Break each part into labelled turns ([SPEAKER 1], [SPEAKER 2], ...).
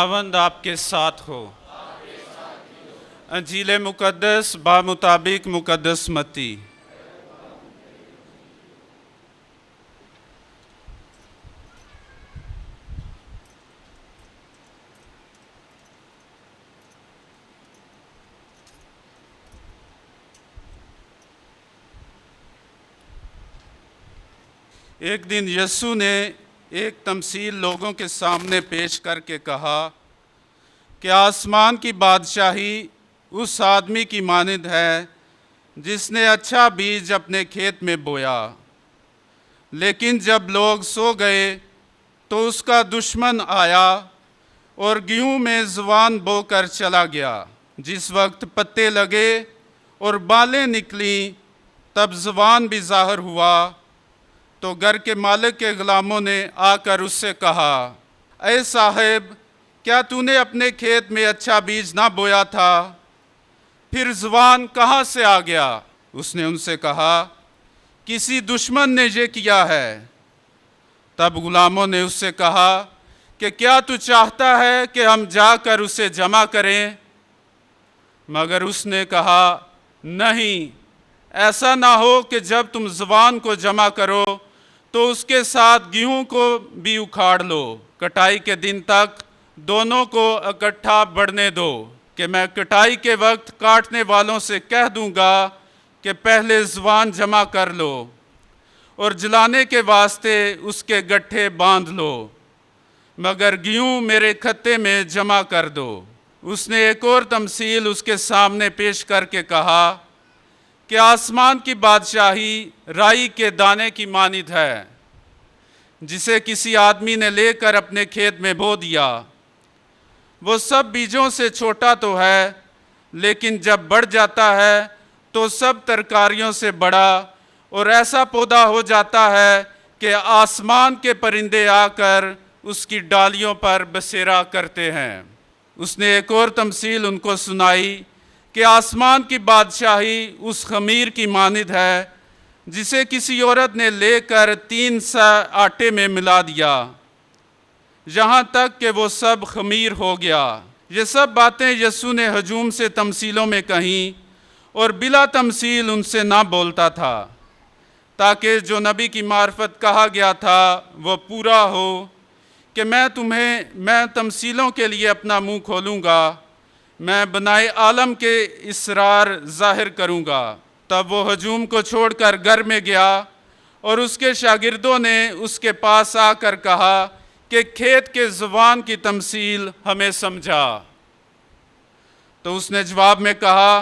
[SPEAKER 1] खुदावंद आपके साथ हो। अंजील मुकद्दस बामुताबिक मुकद्दस मत्ती। एक दिन यीशु ने एक तमसील लोगों के सामने पेश करके कहा कि आसमान की बादशाही उस आदमी की मानिंद है जिसने अच्छा बीज अपने खेत में बोया। लेकिन जब लोग सो गए तो उसका दुश्मन आया और गेहूं में ज़ुबान बोकर चला गया। जिस वक्त पत्ते लगे और बालें निकली तब ज़ुबान भी ज़ाहिर हुआ। तो घर के मालिक के ग़ुलामों ने आकर उससे कहा, ऐ साहिब, क्या तूने अपने खेत में अच्छा बीज ना बोया था? फिर ज़ुबान कहाँ से आ गया? उसने उनसे कहा, किसी दुश्मन ने ये किया है। तब ग़ुलामों ने उससे कहा कि क्या तू चाहता है कि हम जाकर उसे जमा करें? मगर उसने कहा, नहीं, ऐसा ना हो कि जब तुम ज़ुबान को जमा करो तो उसके साथ गेहूं को भी उखाड़ लो। कटाई के दिन तक दोनों को इकट्ठा बढ़ने दो कि मैं कटाई के वक्त काटने वालों से कह दूंगा कि पहले ज़ुबान जमा कर लो और जलाने के वास्ते उसके गट्ठे बांध लो, मगर गेहूं मेरे खत्ते में जमा कर दो। उसने एक और तमसील उसके सामने पेश करके कहा कि आसमान की बादशाही राई के दाने की मानिंद है जिसे किसी आदमी ने लेकर अपने खेत में बो दिया। वो सब बीजों से छोटा तो है, लेकिन जब बढ़ जाता है तो सब तरकारियों से बड़ा और ऐसा पौधा हो जाता है कि आसमान के परिंदे आकर उसकी डालियों पर बसेरा करते हैं। उसने एक और तमसील उनको सुनाई कि आसमान की बादशाही उस खमीर की मानिंद है जिसे किसी औरत ने लेकर 3 सा आटे में मिला दिया, यहाँ तक कि वो सब खमीर हो गया। ये सब बातें यीशु ने हजूम से तमसीलों में कहीं और बिला तमसील उनसे ना बोलता था, ताकि जो नबी की मार्फत कहा गया था वो पूरा हो कि मैं तमसीलों के लिए अपना मुँह खोलूँगा, मैं बनाए आलम के इसरार ज़ाहिर करूँगा। तब वो हजूम को छोड़कर घर में गया और उसके शागिर्दों ने उसके पास आकर कहा कि खेत के ज़ुबान की तमसील हमें समझा। तो उसने जवाब में कहा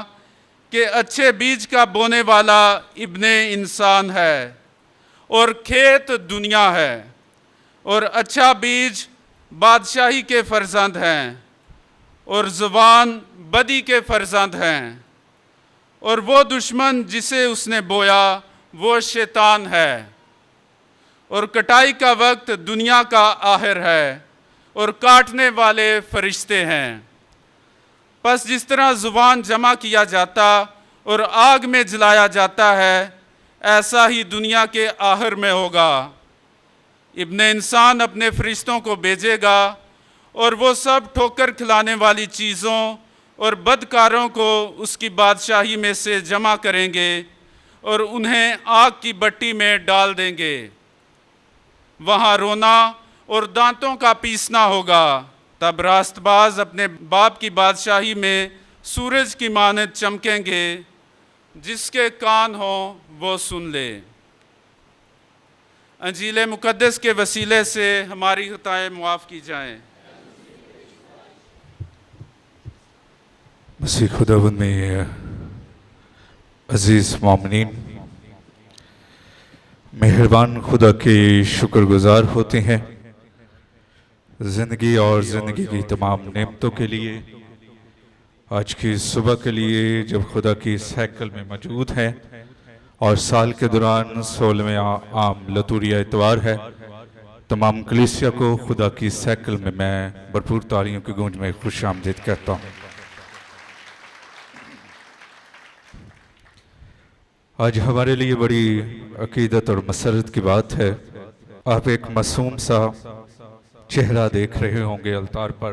[SPEAKER 1] कि अच्छे बीज का बोने वाला इब्ने इंसान है और खेत दुनिया है, और अच्छा बीज बादशाही के फर्जंद हैं और ज़ुबान बदी के फर्जंद हैं, और वो दुश्मन जिसे उसने बोया वो शैतान है। और कटाई का वक्त दुनिया का आखिर है और काटने वाले फरिश्ते हैं। बस जिस तरह ज़ुबान जमा किया जाता और आग में जलाया जाता है, ऐसा ही दुनिया के आखिर में होगा। इब्ने इंसान अपने फरिश्तों को भेजेगा और वो सब ठोकर खिलाने वाली चीज़ों और बदकारों को उसकी बादशाही में से जमा करेंगे और उन्हें आग की भट्टी में डाल देंगे। वहाँ रोना और दांतों का पीसना होगा। तब रास्तबाज अपने बाप की बादशाही में सूरज की मानिंद चमकेंगे। जिसके कान हो वो सुन ले। अंजील मुकद्दस के वसीले से हमारी खताएं मुआफ़ की जाएं।
[SPEAKER 2] मसीह खुदावंद में अज़ीज़ मोमिनीन, मेहरबान खुदा के शुक्रगुज़ार होते हैं ज़िंदगी और ज़िंदगी की तमाम नेमतों के लिए। आज की सुबह के लिए जब खुदा की सहकल में मौजूद हैं और साल के दौरान 16वें आम लतूरिया इतवार है, तमाम कलीसिया को खुदा की सहकल में मैं भरपूर तालियों की गूंज में खुश आमदीद कहता हूँ। आज हमारे लिए बड़ी अकीदत और मसरत की बात है। आप एक मासूम सा चेहरा देख रहे होंगे अलतार पर,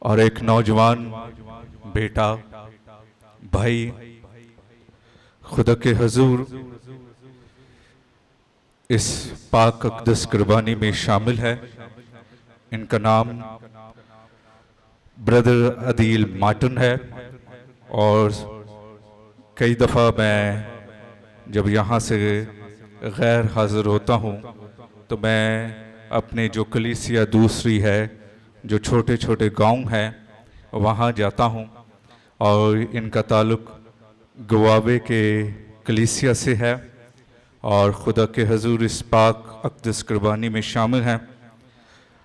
[SPEAKER 2] और एक नौजवान बेटा भाई खुदा के हजूर इस पाक अक़दस कुर्बानी में शामिल है। इनका नाम ब्रदर अदील मार्टिन है। और कई दफ़ा मैं जब यहाँ से गैर हाज़िर होता हूँ तो मैं अपने जो कलीसिया दूसरी है, जो छोटे छोटे गांव हैं, वहाँ जाता हूँ। और इनका ताल्लुक़ गवावे के कलीसिया से है और खुदा के हजूर इस पाक अक़दस कुर्बानी में शामिल हैं।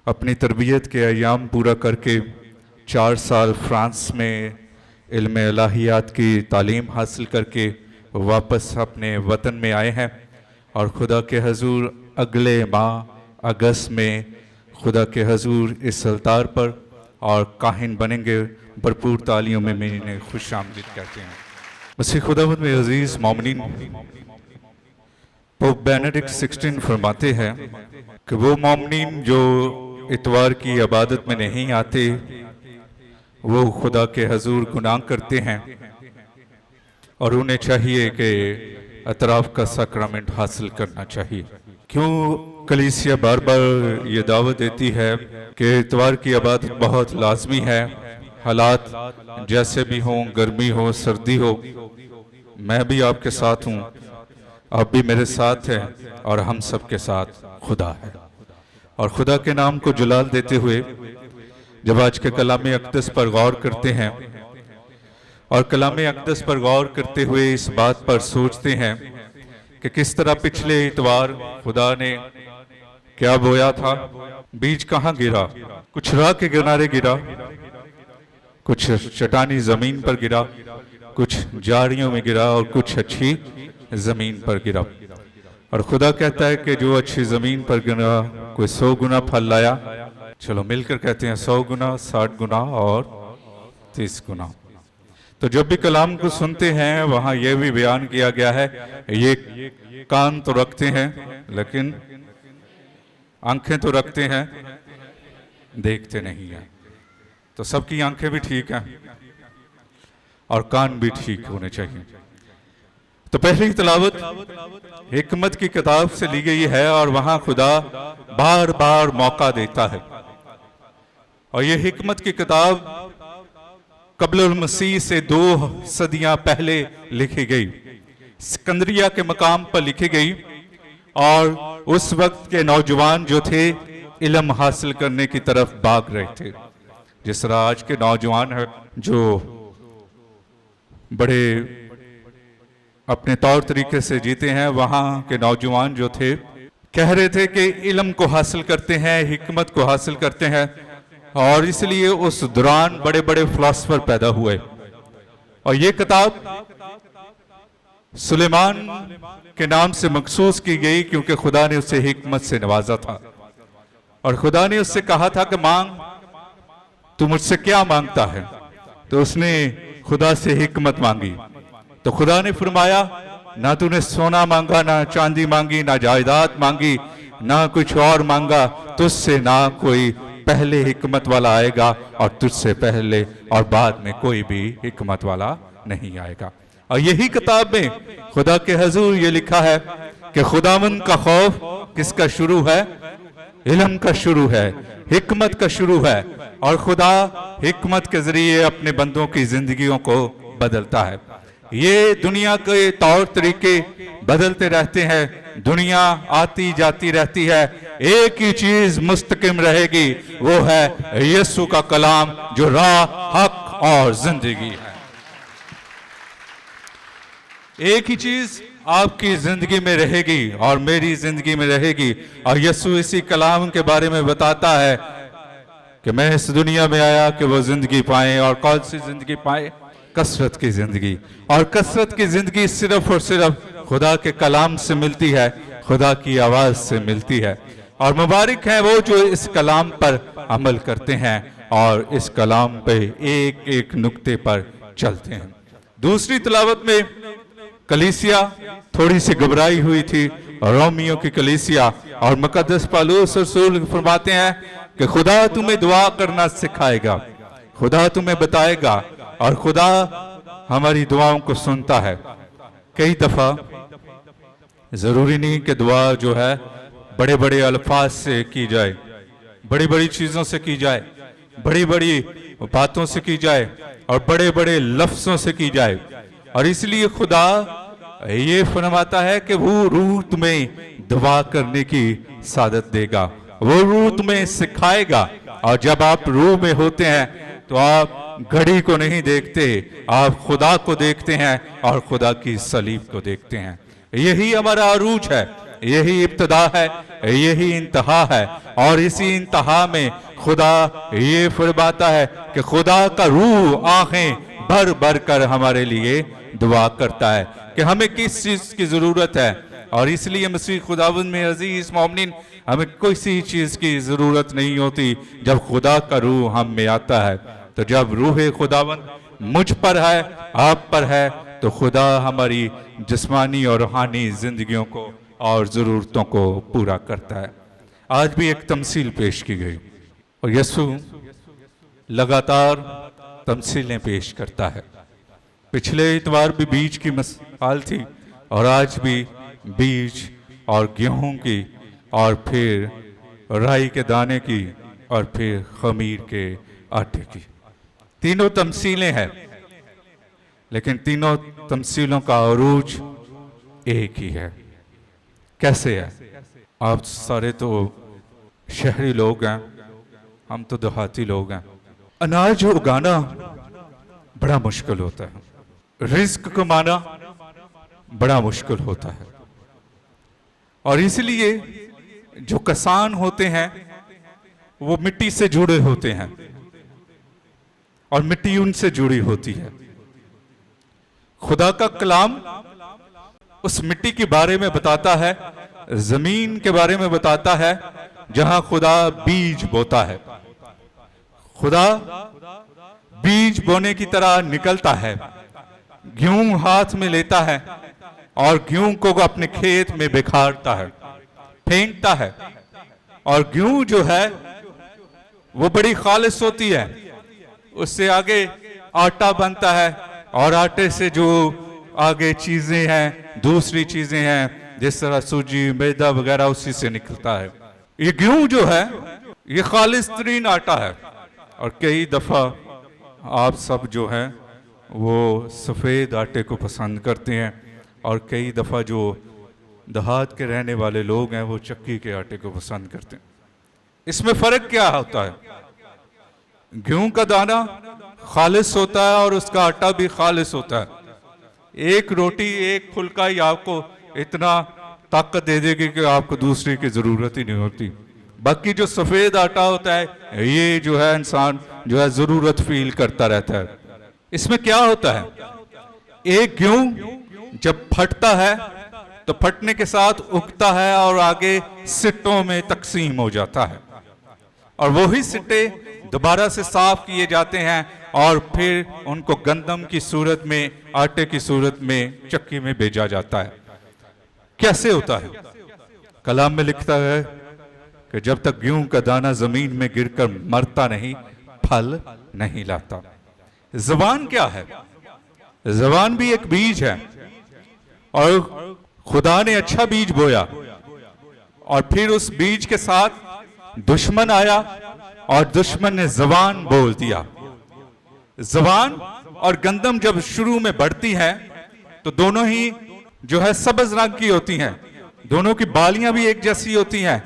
[SPEAKER 2] अपनी तरबियत के अयाम पूरा करके 4 साल फ्रांस में इल्म इलाहियात की तालीम हासिल करके वापस अपने वतन में आए हैं। और खुदा के हजूर अगले माह अगस्त में खुदा के हजूर इस अल्तार पर और काहिन बनेंगे। भरपूर तालियों में मैं इन्हें खुश आमदीद कहते हैं। मसीह खुदावंद में अजीज़ मोमिनीन, पोप बेनेडिक्ट 16 फरमाते हैं कि वो मोमिनीन जो इतवार की इबादत में नहीं आते वो खुदा के हजूर गुनाह करते हैं और उन्हें चाहिए कि अतराफ़ का सक्रमेंट हासिल करना चाहिए। क्यों कलीसिया बार बार ये दावत देती है कि इतवार की इबादत बहुत लाजमी है, हालात जैसे भी हों, गर्मी हो सर्दी हो। मैं भी आपके साथ हूँ, आप भी मेरे साथ हैं और हम सब के साथ खुदा है। और खुदा के नाम को जलाल देते हुए जब आज के कलाम अक़दस पर गौर करते हैं और कलाम अक़दस पर गौर करते हुए इस बात पर सोचते हैं कि किस तरह पिछले इतवार खुदा ने क्या बोया था, बीज कहाँ गिरा, कुछ राह के किनारे गिरा, कुछ चटानी जमीन पर गिरा, कुछ झाड़ियों में गिरा और कुछ अच्छी जमीन पर गिरा। और खुदा कहता है कि जो अच्छी जमीन पर गिरा कोई 100 गुना फल लाया। चलो मिलकर कहते हैं 100 गुना, 60 गुना और 30 गुना। तो जब भी कलाम को सुनते हैं वहाँ यह भी बयान किया गया है, ये कान तो रखते हैं लेकिन आंखें तो रखते हैं, देखते नहीं हैं। तो सबकी आंखें भी ठीक हैं और कान भी ठीक होने चाहिए। तो पहली तलावत हिकमत की किताब से ली गई है और वहां खुदा बार बार मौका देता है। और ये हिकमत की किताब कब्ल मसीह से 2 सदियां पहले लिखी गई, सिकंदरिया के मकाम पर लिखी गई। और उस वक्त के नौजवान जो थे इल्म हासिल करने की तरफ भाग रहे थे। जिस तरह आज के नौजवान है जो बड़े अपने तौर तरीके से जीते हैं, वहाँ के नौजवान जो थे कह रहे थे कि इल्म को हासिल करते हैं, हिकमत को हासिल करते हैं। और इसलिए उस दौरान बड़े बड़े फिलासफर पैदा हुए। और ये किताब सुलेमान के नाम से मखसूस की गई क्योंकि खुदा ने उसे हिकमत से नवाजा था। और खुदा ने उससे कहा था कि मांग, तू मुझसे क्या मांगता है? तो उसने खुदा से हिकमत मांगी। तो खुदा ने फरमाया, ना तूने सोना मांगा, ना चांदी मांगी, ना जायदाद मांगी, ना कुछ और मांगा, तुझसे ना कोई पहले हिकमत वाला आएगा और तुझसे पहले और बाद में कोई भी हिकमत वाला नहीं आएगा। और यही किताब में खुदा के हजूर ये लिखा है कि खुदावंद का खौफ किसका शुरू है? इल्म का शुरू है, हिकमत का शुरू है। और खुदा हिकमत के जरिए अपने बंदों की जिंदगियों को बदलता है। ये दुनिया के तौर तरीके बदलते रहते हैं, दुनिया आती जाती रहती है, एक ही चीज मुस्तकिम रहेगी, वो है यीशु का कलाम जो राह, हक और जिंदगी है। एक ही चीज आपकी जिंदगी में रहेगी और मेरी जिंदगी में रहेगी। और यीशु इसी कलाम के बारे में बताता है कि मैं इस दुनिया में आया कि वो जिंदगी पाए। और कौन सी जिंदगी पाए? कसरत की जिंदगी। और कसरत की जिंदगी सिर्फ और सिर्फ खुदा के कलाम से मिलती है, खुदा की आवाज से मिलती है। और मुबारक है वो जो इस कलाम पर अमल करते हैं और इस कलाम पे एक एक नुक्ते पर चलते हैं। दूसरी तिलावत में कलीसिया थोड़ी सी घबराई हुई थी, रोमियो की कलीसिया। और मुकद्दस पौलुस रसूल फरमाते हैं कि खुदा तुम्हें दुआ करना सिखाएगा, खुदा तुम्हें बताएगा और खुदा हमारी दुआओं को सुनता है। कई दफा जरूरी नहीं कि दुआ जो है बड़े बड़े अल्फाज से की जाए, बड़ी बड़ी चीजों से की जाए, बड़ी बड़ी बातों से की जाए और बड़े बड़े लफ्जों से की जाए। और इसलिए खुदा ये फरमाता है कि वो रूह तुम्हें दुआ करने की सादत देगा, वो रूह तुम्हें सिखाएगा। और जब आप रूह में होते हैं तो आप घड़ी को नहीं देखते, आप खुदा को देखते हैं और खुदा की सलीब को देखते हैं। यही हमारा अरूज है, यही इब्तिदा है, यही इंतहा है। और इसी इंतहा में खुदा ये फरमाता है कि खुदा का रूह आंखें भर भर कर हमारे लिए दुआ करता है कि हमें किस चीज की जरूरत है। और इसलिए मसीह खुदावंद में अजीज मोमिनीन, हमें किसी चीज की जरूरत नहीं होती जब खुदा का रूह हम में आता है। तो जब रूह खुदावंद मुझ पर है, आप पर है, तो खुदा हमारी जिस्मानी और रूहानी जिंदगियों को और जरूरतों को पूरा करता है। आज भी एक तमसील पेश की गई और यीशु लगातार तमसीलें पेश करता है। पिछले इतवार भी बीज की मिसाल थी और आज भी बीज और गेहूं की और फिर राई के दाने की और फिर खमीर के आटे की। तीनों तमसीलें हैं, लेकिन तीनों तमसीलों का अरूज एक ही है। कैसे है? आप सारे तो शहरी लोग हैं, हम तो देहाती लोग हैं। अनाज उगाना बड़ा मुश्किल होता है, रिस्क कमाना बड़ा मुश्किल होता है। और इसलिए जो किसान होते हैं वो मिट्टी से जुड़े होते हैं और मिट्टी उनसे जुड़ी होती है। खुदा का कलाम उस मिट्टी के बारे में बताता है, जमीन के बारे में बताता है जहां खुदा बीज बोता है। खुदा बीज बोने की तरह निकलता है, गेहूं हाथ में लेता है और गेहूं को अपने खेत में बिखारता है, फेंकता है। और गेहूं जो है वो बड़ी खालिस होती है, उससे आगे आटा बनता है और आटे से जो आगे चीजें हैं, दूसरी चीजें हैं, जिस तरह सूजी, मैदा वगैरह, उसी से निकलता है। ये गेहूं जो है ये खालिस तरीन आटा है। और कई दफा आप सब जो है वो सफ़ेद आटे को पसंद करते हैं और कई दफ़ा जो देहात के रहने वाले लोग हैं वो चक्की के आटे को पसंद करते हैं। इसमें फ़र्क क्या होता है? गेहूं का दाना खालिस होता है और उसका आटा भी खालिस होता है। एक रोटी, एक फुल्का ही आपको इतना ताकत दे देगी कि आपको दूसरी की ज़रूरत ही नहीं होती। बाकी जो सफ़ेद आटा होता है ये जो है इंसान जो है ज़रूरत फील करता रहता है। इसमें क्या होता है? एक गेहूं जब फटता है तो फटने के साथ उगता है और आगे सिट्टों में तकसीम हो जाता है और वही सिट्टे दोबारा से साफ किए जाते हैं और फिर उनको गंदम की सूरत में, आटे की सूरत में चक्की में भेजा जाता है। कैसे होता है? कलाम में लिखता है कि जब तक गेहूं का दाना जमीन में गिरकर मरता नहीं, फल नहीं लाता। ज़बान क्या है? ज़बान भी एक बीज है और खुदा ने अच्छा बीज बोया और फिर उस बीज के साथ दुश्मन आया और दुश्मन ने ज़बान बोल दिया। ज़बान और गंदम जब शुरू में बढ़ती हैं तो दोनों ही जो है सब्ज रंग की होती हैं, दोनों की बालियां भी एक जैसी होती हैं,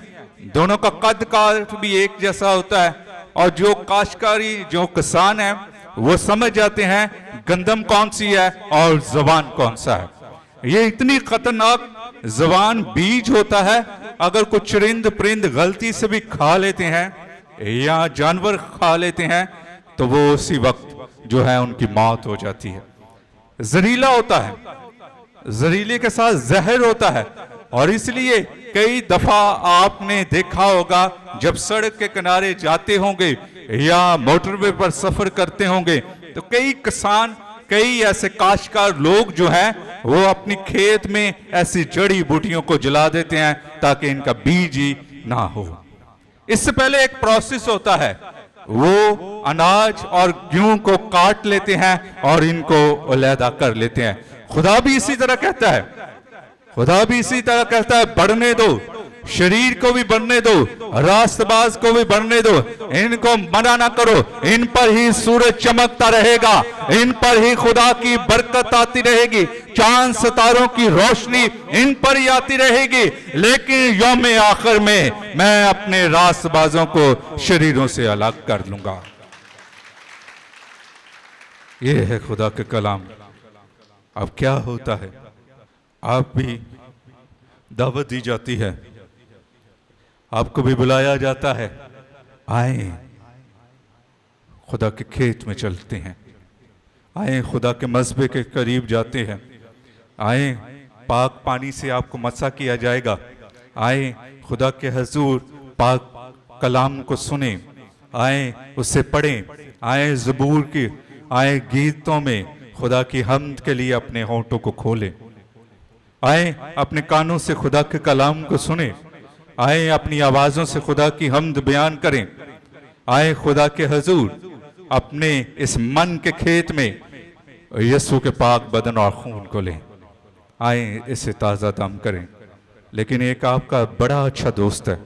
[SPEAKER 2] दोनों का कद काठ भी एक जैसा होता है। और जो काश्तकारी, जो किसान है, वो समझ जाते हैं गंदम कौन सी है और ज़बान कौन सा है। ये इतनी खतरनाक ज़बान बीज होता है, अगर कुछ चरिंद परिंद गलती से भी खा लेते हैं या जानवर खा लेते हैं तो वो उसी वक्त जो है उनकी मौत हो जाती है। जहरीला होता है, जहरीले के साथ जहर होता है। और इसलिए कई दफा आपने देखा होगा जब सड़क के किनारे जाते होंगे या मोटरवे पर सफर करते होंगे तो कई किसान, कई ऐसे काश्तकार लोग जो हैं वो अपनी खेत में ऐसी जड़ी बूटियों को जला देते हैं ताकि इनका बीज ही ना हो। इससे पहले एक प्रोसेस होता है, वो अनाज और गेहूं को काट लेते हैं और इनको अलहदा कर लेते हैं। खुदा भी इसी तरह कहता है, खुदा भी इसी तरह कहता है, बढ़ने दो, शरीर को भी बढ़ने दो, रास्तबाज को भी बढ़ने दो, इनको मना ना करो, इन पर ही सूरज चमकता रहेगा, इन पर ही खुदा की बरकत आती रहेगी, चांद सितारों की रोशनी इन पर ही आती रहेगी। लेकिन यौम आखिर में मैं अपने रास्तबाजों को शरीरों से अलग कर लूंगा। ये है खुदा के कलाम। अब क्या होता है, आप भी दावत दी जाती है, आपको भी बुलाया जाता है, आए खुदा के खेत में चलते हैं, आए खुदा के मस्बे के करीब जाते हैं, आए पाक पानी से आपको मसा किया जाएगा, आए खुदा के हजूर पाक कलाम को सुने, आए उससे पढ़ें, आए ज़बूर की, आए गीतों में खुदा की हम्द के लिए अपने होंठों को खोलें, आए अपने कानों से खुदा के कलाम को सुने, आए अपनी आवाज़ों से खुदा की हम्द बयान करें, आए खुदा के हजूर अपने इस मन के खेत में यीशु के पाक बदन और खून को लें, आए इसे ताज़ा दम करें। लेकिन एक आपका बड़ा अच्छा दोस्त है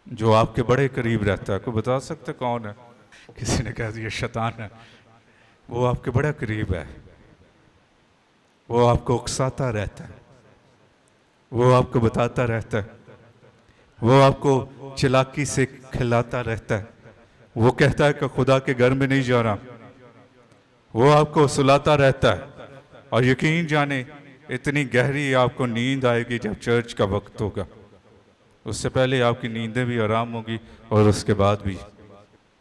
[SPEAKER 2] जो आपके बड़े करीब रहता है, कोई बता सकते कौन है? किसी ने कह दिया शैतान है। वो आपके बड़ा करीब है, वो आपको उकसाता रहता है, वो आपको बताता रहता है, वो आपको चालाकी से खिलाता रहता है, वो कहता है कि खुदा के घर में नहीं जाना, वो आपको सुलाता रहता है। और यकीन जाने इतनी गहरी आपको नींद आएगी जब चर्च का वक्त होगा, उससे पहले आपकी नींदें भी आराम होगी और उसके बाद भी।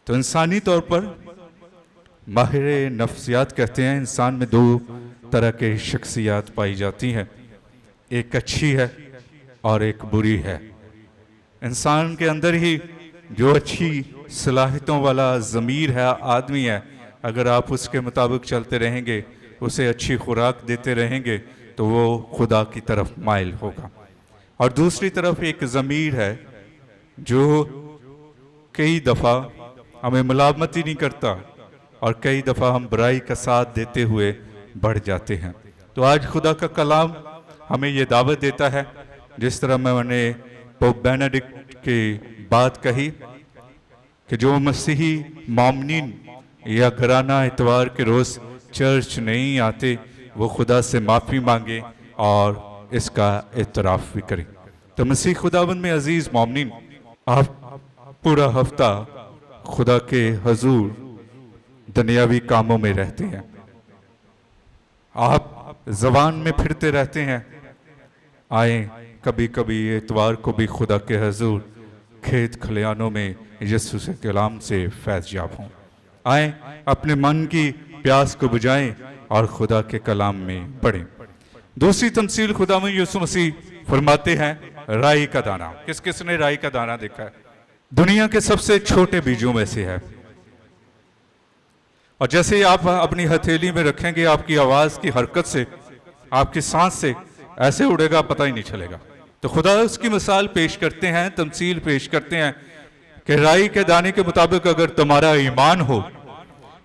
[SPEAKER 2] तो इंसानी तौर पर माहिर नफ्सियात कहते हैं इंसान में दो तरह के शख्सियात पाई जाती हैं, एक अच्छी है और एक बुरी है। इंसान के अंदर ही जो अच्छी सलाहितों वाला ज़मीर है, आदमी है, अगर आप उसके मुताबिक चलते रहेंगे, उसे अच्छी खुराक देते रहेंगे, तो वो खुदा की तरफ माइल होगा। और दूसरी तरफ एक ज़मीर है जो कई दफ़ा हमें मुलामत ही नहीं करता और कई दफ़ा हम बुराई का साथ देते हुए बढ़ जाते हैं। तो आज खुदा का कलाम हमें ये दावत देता है, जिस तरह मैंने पोप बेनेडिक्ट की बात कही कि जो मसीही मोमिन या घराना इतवार के रोज़ चर्च नहीं आते, वो खुदा से माफ़ी मांगे और इसका इतराफ़ भी करें। तो मसीह खुदाबंद में अजीज़ मोमिन, आप पूरा हफ्ता खुदा के हजूर दुनियावी कामों में रहते हैं, आप ज़बान में फिरते रहते हैं, आए कभी कभी इतवार को भी खुदा के हजूर खेत खलियानों में यीशु से कलाम से फैज़ याब हों, आए अपने मन की प्यास को बुझाएं और खुदा के कलाम में पढ़ें। दूसरी तमसील खुदा में यीशु मसीह फरमाते हैं राई का दाना। किस किस ने राई का दाना देखा है? दुनिया के सबसे छोटे बीजों में से है, और जैसे ही आप अपनी हथेली में रखेंगे, आपकी आवाज़ की हरकत से, आपकी सांस से ऐसे उड़ेगा, पता ही नहीं चलेगा। तो खुदा उसकी मिसाल पेश करते हैं, तमसील पेश करते हैं कि राई के दाने के मुताबिक अगर तुम्हारा ईमान हो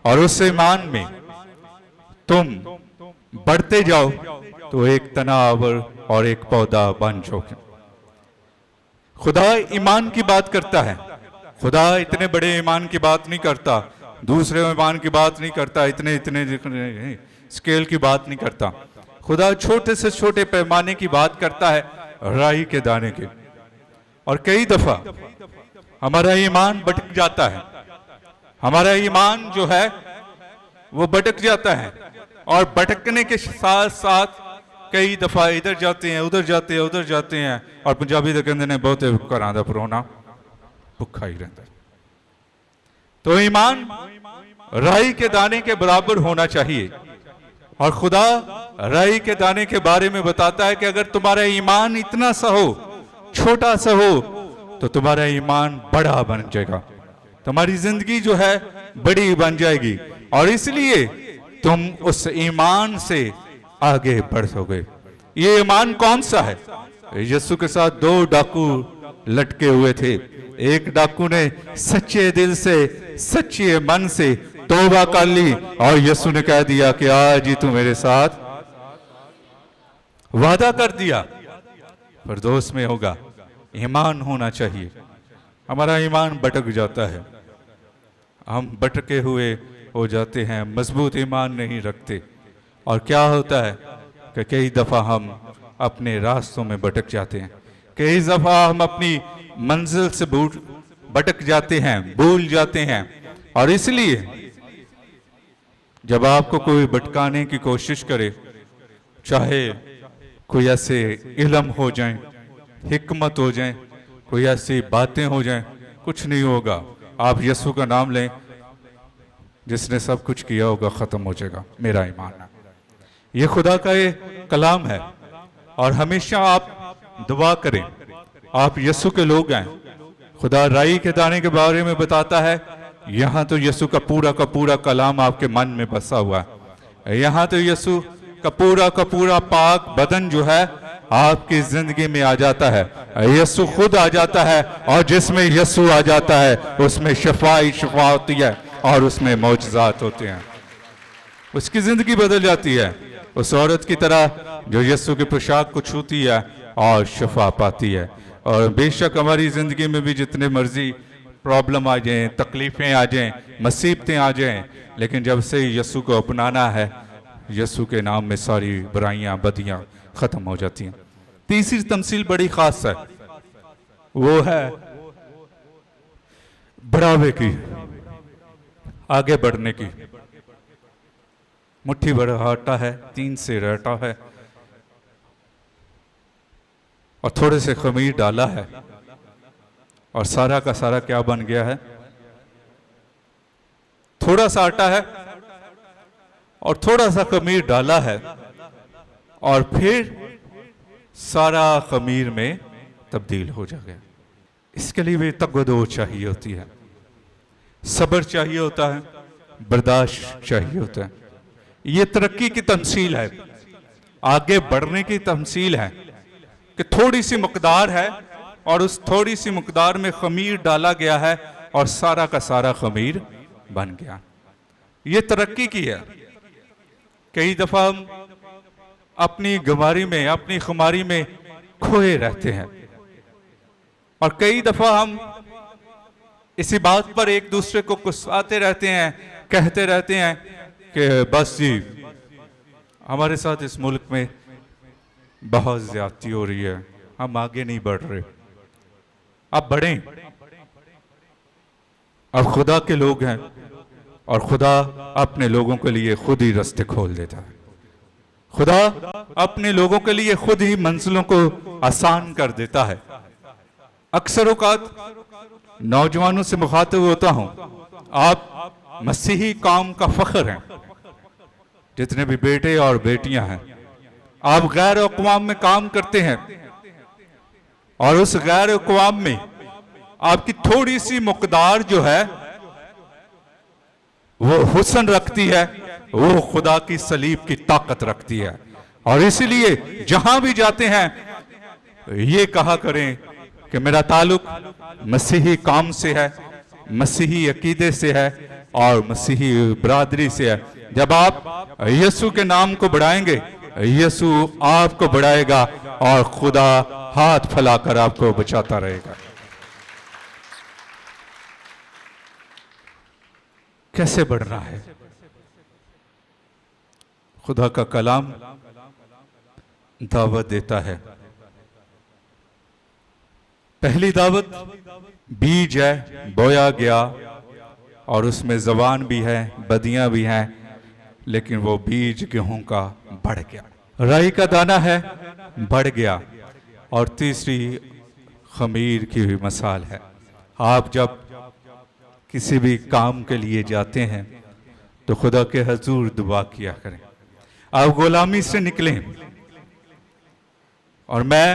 [SPEAKER 2] और उस ईमान में तुम बढ़ते जाओ तो एक तनावर और एक पौधा बन जाओगे। खुदा ईमान की बात करता है, खुदा इतने बड़े ईमान की बात नहीं करता, दूसरे ईमान की बात नहीं करता, इतने इतने स्केल की बात नहीं करता। खुदा छोटे से छोटे पैमाने की बात करता है, राई के दाने के। और कई दफा हमारा ईमान भटक जाता है, हमारा ईमान जो है वो भटक जाता है, और भटकने के साथ साथ कई दफा इधर जाते हैं, उधर जाते हैं, उधर जाते हैं, और पंजाबी तो कहते हैं बहुत घरां दा परोना भुखा ही रहता है। तो ईमान राई के दाने के बराबर होना चाहिए, और खुदा राई के दाने के बारे में बताता है कि अगर तुम्हारा ईमान इतना सा हो, छोटा सा हो, तो तुम्हारा ईमान बड़ा बन जाएगा, तुम्हारी जिंदगी जो है बड़ी बन जाएगी, और इसलिए तुम उस ईमान से आगे बढ़ोगे। ये ईमान कौन सा है? यीशु के साथ दो डाकू लटके हुए थे, एक डाकू ने सच्चे दिल से, सच्चे मन से तौबा कर ली और यीशु ने कह दिया कि आज ही तू मेरे साथ वादा कर दिया फिरदौस में होगा। ईमान होना चाहिए। हमारा ईमान भटक जाता है, हम भटके हुए हो जाते हैं, मजबूत ईमान नहीं रखते। और क्या होता है कि कई दफ़ा हम अपने रास्तों में भटक जाते हैं, कई दफ़ा हम अपनी मंजिल से भटक जाते हैं, भूल जाते हैं। और इसलिए जब आपको कोई भटकाने की कोशिश करे, चाहे कोई ऐसे इल्म हो जाए, हिकमत हो जाए, कोई ऐसी बातें हो जाएं, कुछ नहीं होगा। आप यीशु का नाम लें, जिसने सब कुछ किया होगा ख़त्म हो जाएगा। मेरा ईमान है। ये खुदा का ये कलाम है और हमेशा आप दुआ करें। आप यीशु के लोग हैं। खुदा राई के दाने के बारे में बताता है, यहाँ तो यीशु का पूरा कलाम आपके मन में बसा हुआ है। यहाँ तो यीशु का पूरा पाक बदन जो है आपकी जिंदगी में आ जाता है। यीशु खुद आ जाता है और जिसमें यीशु आ जाता है उसमें शिफा ही शिफा होती है और उसमें मौजज़ात होते हैं। उसकी जिंदगी बदल जाती है, उस औरत की तरह जो यीशु के पोशाक को छूती है और शिफा पाती है। और बेशक हमारी जिंदगी में भी जितने मर्जी प्रॉब्लम आ जाएं, तकलीफें आ जाएं, मुसीबतें आ जाएं, लेकिन जब से यीशु को अपनाना है, यीशु के नाम में सारी बुराइयां बदियां खत्म हो जाती हैं। तीसरी तमसील बड़ी खास है, वो है बढ़ावे की, आगे बढ़ने की। मुट्ठी भर आटा है, 3 सेर आटा है और थोड़े से खमीर डाला है और सारा का सारा क्या बन गया है? थोड़ा सा आटा है और थोड़ा सा खमीर डाला है और फिर सारा खमीर में तब्दील हो जाएगा। इसके लिए भी तगदो चाहिए होती है, सब्र चाहिए होता है, बर्दाश्त चाहिए होता है। ये तरक्की की तमसील है, आगे बढ़ने की तमसील है कि थोड़ी सी मकदार है और उस थोड़ी सी मकदार में खमीर डाला गया है और सारा का सारा खमीर बन गया। ये तरक्की की है। कई दफा हम अपनी गमारी में, अपनी खुमारी में खोए रहते हैं और कई दफा हम इसी बात पर एक दूसरे को गुस्साते रहते हैं, कहते रहते हैं कि बस जी हमारे साथ इस मुल्क में बहुत ज्यादती हो रही है, हम आगे नहीं बढ़ रहे। अब बढ़ें, अब खुदा के लोग हैं और खुदा अपने लोगों के लिए खुद ही रास्ते खोल देता है। खुदा अपने लोगों के लिए खुद ही मंजिलों को आसान कर देता है। अक्सर औकात नौजवानों से मुखातिब होता हूं, आप मसीही कौम का फख्र हैं, जितने भी बेटे और बेटियां हैं। आप गैर अक़वाम में काम करते हैं और उस गैर अक़वाम में आपकी थोड़ी सी मकदार जो है वो हुस्न रखती है, वो खुदा की सलीब की ताकत रखती है। और इसीलिए जहां भी जाते हैं ये कहा करें कि मेरा ताल्लुक मसीही कौम से है, मसीही अकीदे से है और मसीही बरादरी से है। जब आप यीशु के नाम को बढ़ाएंगे, यीशु आपको बढ़ाएगा और खुदा हाथ फैलाकर आपको बचाता रहेगा। कैसे बढ़ना है? खुदा का कलाम दावत देता है। पहली दावत बीज है, बोया गया और उसमें ज़बान भी है, बदियां भी हैं, लेकिन वो बीज गेहूं का बढ़ गया। राई का दाना है, बढ़ गया। और तीसरी खमीर की भी मिसाल है। आप जब किसी भी काम के लिए जाते हैं तो खुदा के हजूर दुआ किया करें। आप गुलामी से निकलें। और मैं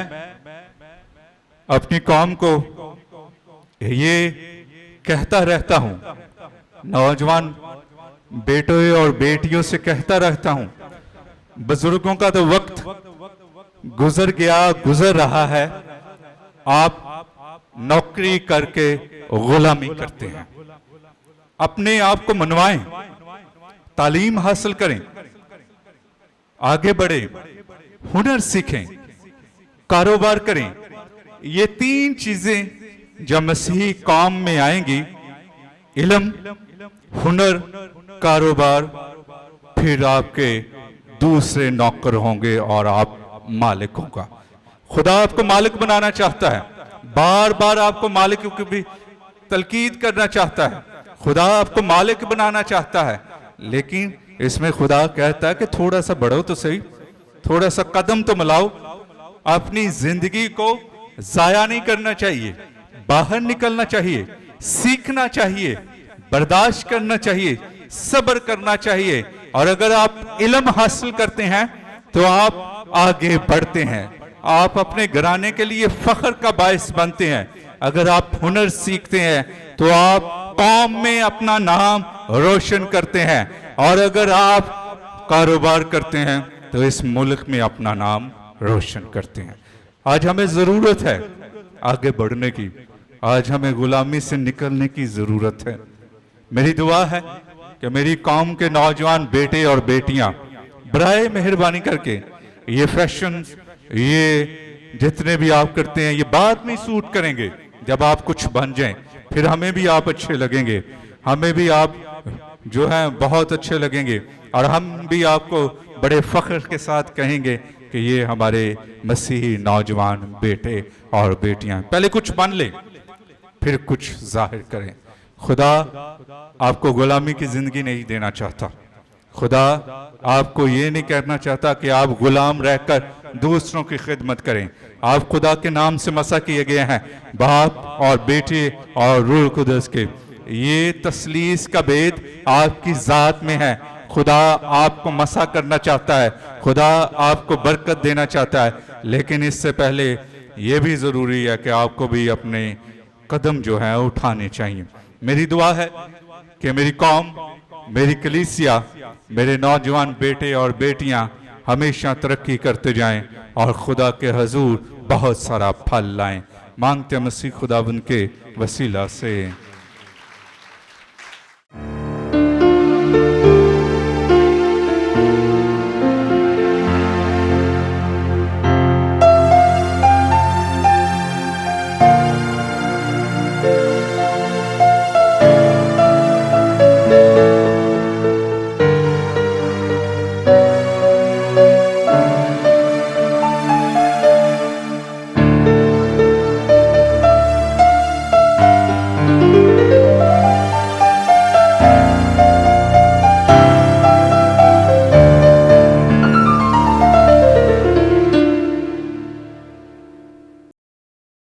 [SPEAKER 2] अपनी कौम को ये कहता रहता हूं, नौजवान बेटों और बेटियों से कहता रहता हूं, बुजुर्गों का तो वक्त गुजर गया, गुजर रहा है। आप नौकरी करके गुलामी करते हैं। अपने आप को मनवाएं, तालीम हासिल करें, आगे बढ़े, हुनर सीखें, कारोबार करें। ये तीन चीजें जब मसीही कौम में आएंगी, इल्म, हुनर, कारोबार, फिर आपके दूसरे नौकर होंगे और आप मालिक होगा। खुदा आपको मालिक बनाना चाहता है, बार बार आपको मालिक की भी तलकीद करना चाहता है। खुदा आपको मालिक बनाना चाहता है, लेकिन इसमें खुदा कहता है कि थोड़ा सा बढ़ो तो सही, थोड़ा सा कदम तो मिलाओ। अपनी जिंदगी को जाया नहीं करना चाहिए, बाहर निकलना चाहिए, सीखना चाहिए, बर्दाश्त करना चाहिए, सब्र करना चाहिए। और अगर आप इल्म हासिल करते हैं तो आप आगे बढ़ते हैं, आप अपने घराने के लिए फख्र का बायस बनते हैं। अगर आप हुनर सीखते हैं तो आप कौम में अपना नाम रोशन करते हैं, और अगर आप कारोबार करते हैं तो इस मुल्क में अपना नाम रोशन करते हैं। आज हमें जरूरत है आगे बढ़ने की, आज हमें गुलामी से निकलने की जरूरत है। मेरी दुआ है कि मेरी कौम के नौजवान बेटे और बेटियां बराए मेहरबानी करके ये फैशन, ये जितने भी आप करते हैं, ये बाद में सूट करेंगे जब आप कुछ बन जाएं, फिर हमें भी आप अच्छे लगेंगे, हमें भी आप जो हैं बहुत अच्छे लगेंगे, और हम भी आपको बड़े फख्र के साथ कहेंगे कि ये हमारे मसीही नौजवान बेटे और बेटियां। पहले कुछ बन ले, फिर कुछ जाहिर करें। खुदा आपको गुलामी की जिंदगी नहीं देना चाहता। खुदा आपको ये नहीं कहना चाहता कि आप गुलाम रहकर दूसरों की खिदमत करें। आप खुदा के नाम से मसा किए गए हैं, बाप और बेटे और रूह कुदस के। ये तसलीस का भेद आपकी जात में है। खुदा आपको मसा करना चाहता है, खुदा आपको बरकत देना चाहता है, लेकिन इससे पहले ये भी ज़रूरी है कि आपको भी अपने कदम जो है उठाने चाहिए। मेरी दुआ है कि मेरी कौम, मेरी कलीसिया, मेरे नौजवान बेटे और बेटियां हमेशा तरक्की करते जाएं और खुदा के हजूर बहुत सारा फल लाएं। मांगते मसीह खुदाबंद के वसीला से।